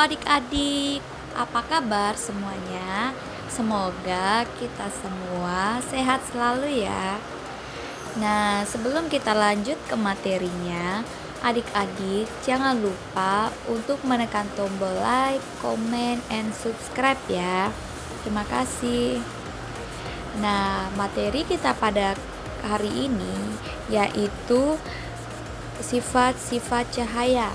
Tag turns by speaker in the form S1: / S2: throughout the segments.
S1: adik-adik, apa kabar semuanya? Semoga kita semua sehat selalu ya. Nah, sebelum kita lanjut ke materinya, adik-adik jangan lupa untuk menekan tombol like, comment, and subscribe ya. Terima kasih. Nah, materi kita pada hari ini yaitu sifat-sifat cahaya.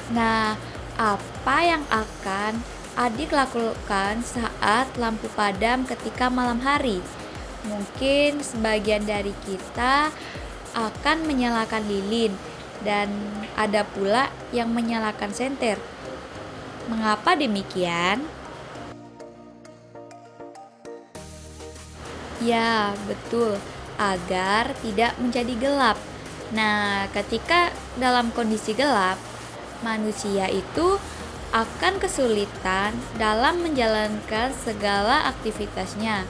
S1: Nah, apa yang akan adik lakukan saat lampu padam ketika malam hari? Mungkin sebagian dari kita akan menyalakan lilin dan ada pula yang menyalakan senter. Mengapa demikian? Ya, betul, agar tidak menjadi gelap. Nah, ketika dalam kondisi gelap, manusia itu akan kesulitan dalam menjalankan segala aktivitasnya.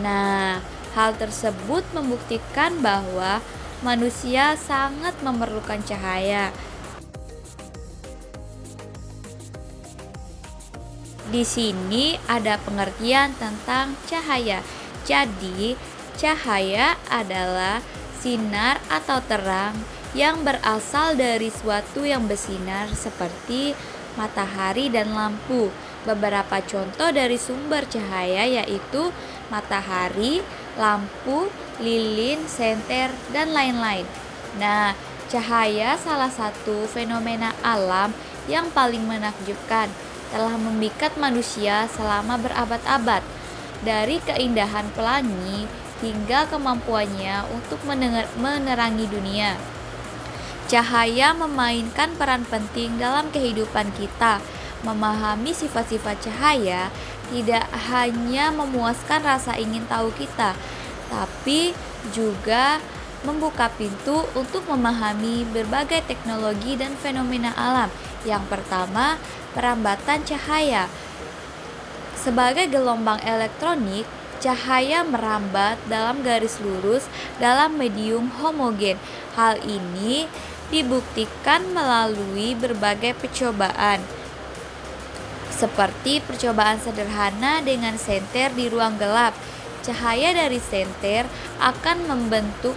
S1: Nah, hal tersebut membuktikan bahwa manusia sangat memerlukan cahaya. Di sini ada pengertian tentang cahaya. Jadi, cahaya adalah sinar atau terang yang berasal dari suatu yang bersinar seperti matahari dan lampu. Beberapa contoh dari sumber cahaya yaitu matahari, lampu, lilin, senter, dan lain-lain. Nah, cahaya salah satu fenomena alam yang paling menakjubkan, telah memikat manusia selama berabad-abad. Dari keindahan pelangi hingga kemampuannya untuk menerangi dunia. Cahaya memainkan peran penting dalam kehidupan kita. Memahami sifat-sifat cahaya tidak hanya memuaskan rasa ingin tahu kita, tapi juga membuka pintu untuk memahami berbagai teknologi dan fenomena alam. Yang pertama, perambatan cahaya. Sebagai gelombang elektronik, cahaya merambat dalam garis lurus dalam medium homogen. Hal ini dibuktikan melalui berbagai percobaan, seperti percobaan sederhana dengan senter di ruang gelap. Cahaya dari senter akan membentuk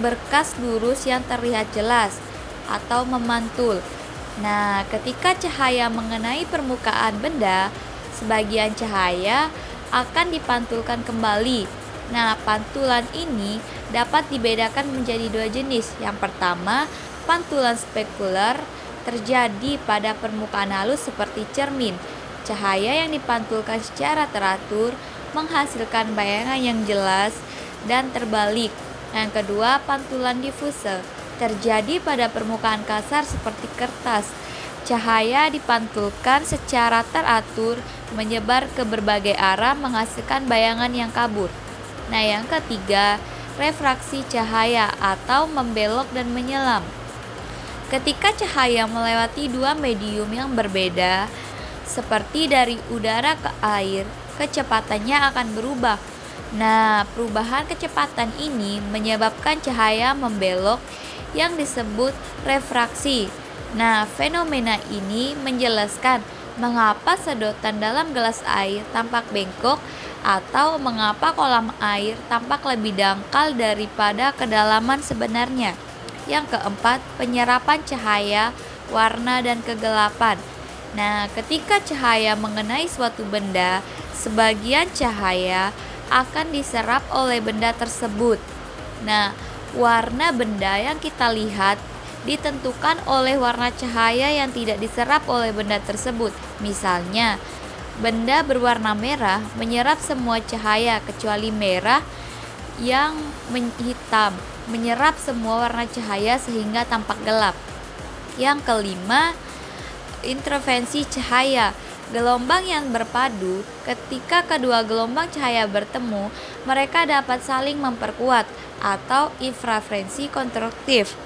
S1: berkas lurus yang terlihat jelas atau memantul. Nah, ketika cahaya mengenai permukaan benda, sebagian cahaya akan dipantulkan kembali. Nah, pantulan ini dapat dibedakan menjadi dua jenis. Yang pertama, pantulan spekular terjadi pada permukaan halus seperti cermin. Cahaya yang dipantulkan secara teratur menghasilkan bayangan yang jelas dan terbalik. Yang kedua, pantulan difuse terjadi pada permukaan kasar seperti kertas. Cahaya dipantulkan secara teratur menyebar ke berbagai arah menghasilkan bayangan yang kabur. Nah, yang ketiga, refraksi cahaya atau membelok dan menyelam. Ketika cahaya melewati dua medium yang berbeda, seperti dari udara ke air, kecepatannya akan berubah. Nah, perubahan kecepatan ini menyebabkan cahaya membelok yang disebut refraksi. Nah, fenomena ini menjelaskan mengapa sedotan dalam gelas air tampak bengkok atau mengapa kolam air tampak lebih dangkal daripada kedalaman sebenarnya. Yang keempat, penyerapan cahaya, warna, dan kegelapan. Nah, ketika cahaya mengenai suatu benda, sebagian cahaya akan diserap oleh benda tersebut. Nah, warna benda yang kita lihat ditentukan oleh warna cahaya yang tidak diserap oleh benda tersebut. Misalnya, benda berwarna merah menyerap semua cahaya kecuali merah yang hitam menyerap semua warna cahaya sehingga tampak gelap. Yang kelima, interferensi cahaya. Gelombang yang berpadu, ketika kedua gelombang cahaya bertemu, mereka dapat saling memperkuat atau interferensi kontraktif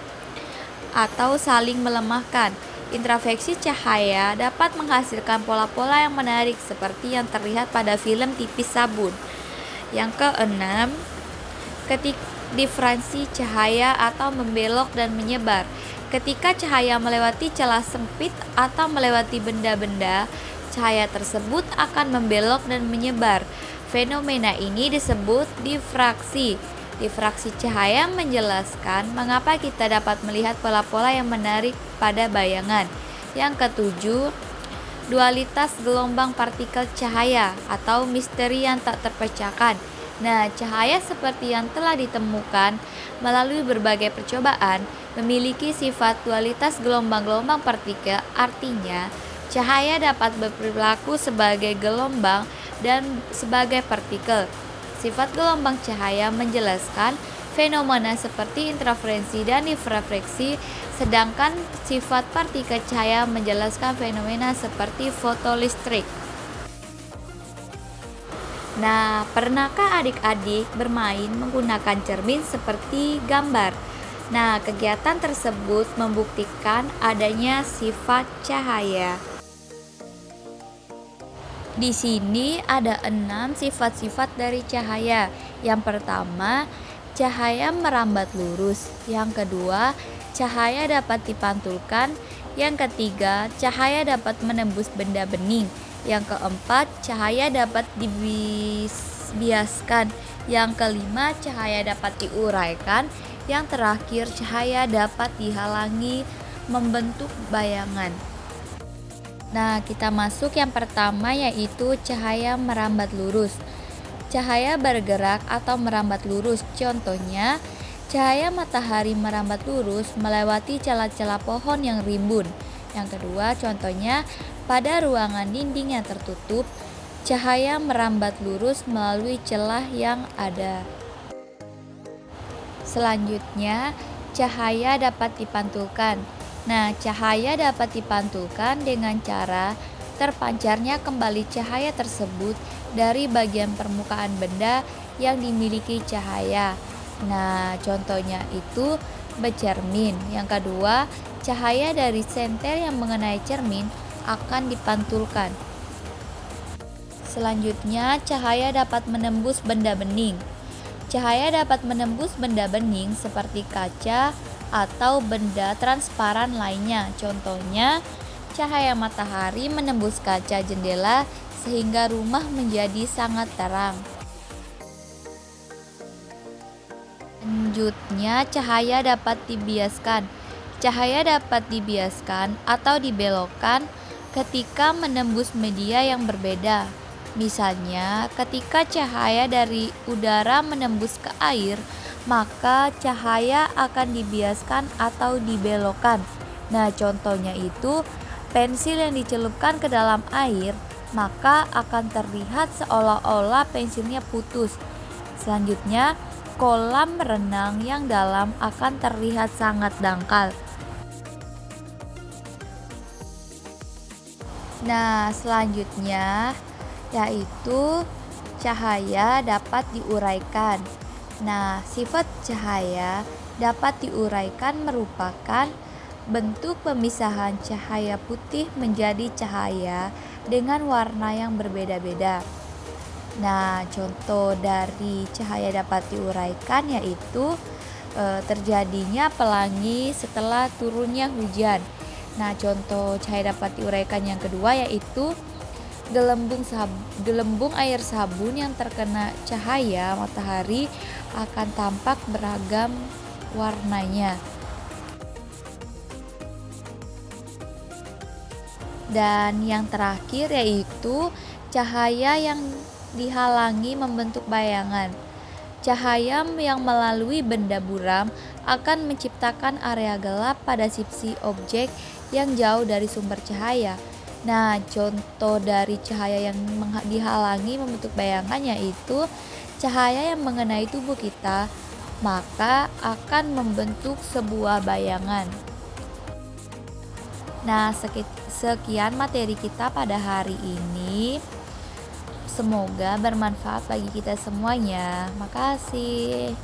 S1: atau saling melemahkan. Interferensi cahaya dapat menghasilkan pola-pola yang menarik seperti yang terlihat pada film tipis sabun. Yang keenam, diffraksi cahaya atau membelok dan menyebar. Ketika cahaya melewati celah sempit atau melewati benda-benda, cahaya tersebut akan membelok dan menyebar. Fenomena ini disebut diffraksi. Diffraksi cahaya menjelaskan mengapa kita dapat melihat pola-pola yang menarik pada bayangan. Yang ketujuh, dualitas gelombang partikel cahaya atau misteri yang tak terpecahkan. Nah, cahaya seperti yang telah ditemukan melalui berbagai percobaan memiliki sifat dualitas gelombang-gelombang partikel, artinya cahaya dapat berperilaku sebagai gelombang dan sebagai partikel. Sifat gelombang cahaya menjelaskan fenomena seperti interferensi dan diffraksi, sedangkan sifat partikel cahaya menjelaskan fenomena seperti fotolistrik. Nah, pernahkah adik-adik bermain menggunakan cermin seperti gambar? Nah, kegiatan tersebut membuktikan adanya sifat cahaya. Di sini ada 6 sifat-sifat dari cahaya. Yang pertama, cahaya merambat lurus. Yang kedua, cahaya dapat dipantulkan. Yang ketiga, cahaya dapat menembus benda bening. Yang keempat, cahaya dapat dibiaskan. Yang kelima, cahaya dapat diuraikan. Yang terakhir, cahaya dapat dihalangi membentuk bayangan. Nah, kita masuk yang pertama, yaitu cahaya merambat lurus. Cahaya bergerak atau merambat lurus. Contohnya, cahaya matahari merambat lurus melewati celah-celah pohon yang rimbun. Yang kedua, contohnya pada ruangan dinding yang tertutup, cahaya merambat lurus melalui celah yang ada. Selanjutnya, cahaya dapat dipantulkan. Nah, cahaya dapat dipantulkan dengan cara terpancarnya kembali cahaya tersebut dari bagian permukaan benda yang dimiliki cahaya. Nah, contohnya itu bercermin. Yang kedua, cahaya dari senter yang mengenai cermin akan dipantulkan. Selanjutnya, cahaya dapat menembus benda bening. Cahaya dapat menembus benda bening seperti kaca atau benda transparan lainnya. Contohnya, cahaya matahari menembus kaca jendela sehingga rumah menjadi sangat terang. Selanjutnya, cahaya dapat dibiaskan. Cahaya dapat dibiaskan atau dibelokkan ketika menembus media yang berbeda. Misalnya, ketika cahaya dari udara menembus ke air, maka cahaya akan dibiaskan atau dibelokkan. Nah, contohnya itu pensil yang dicelupkan ke dalam air, maka akan terlihat seolah-olah pensilnya putus. Selanjutnya, kolam renang yang dalam akan terlihat sangat dangkal. Nah, selanjutnya yaitu cahaya dapat diuraikan. Nah, sifat cahaya dapat diuraikan merupakan bentuk pemisahan cahaya putih menjadi cahaya dengan warna yang berbeda-beda. Nah, contoh dari cahaya dapat diuraikan yaitu terjadinya pelangi setelah turunnya hujan. Nah, contoh cahaya dapat diuraikan yang kedua yaitu gelembung air sabun yang terkena cahaya matahari akan tampak beragam warnanya. Dan yang terakhir yaitu cahaya yang dihalangi membentuk bayangan. Cahaya yang melalui benda buram akan menciptakan area gelap pada sisi objek yang jauh dari sumber cahaya. Nah, contoh dari cahaya yang dihalangi membentuk bayangan yaitu cahaya yang mengenai tubuh kita, maka akan membentuk sebuah bayangan. Nah, sekian materi kita pada hari ini. Semoga bermanfaat bagi kita semuanya. Makasih.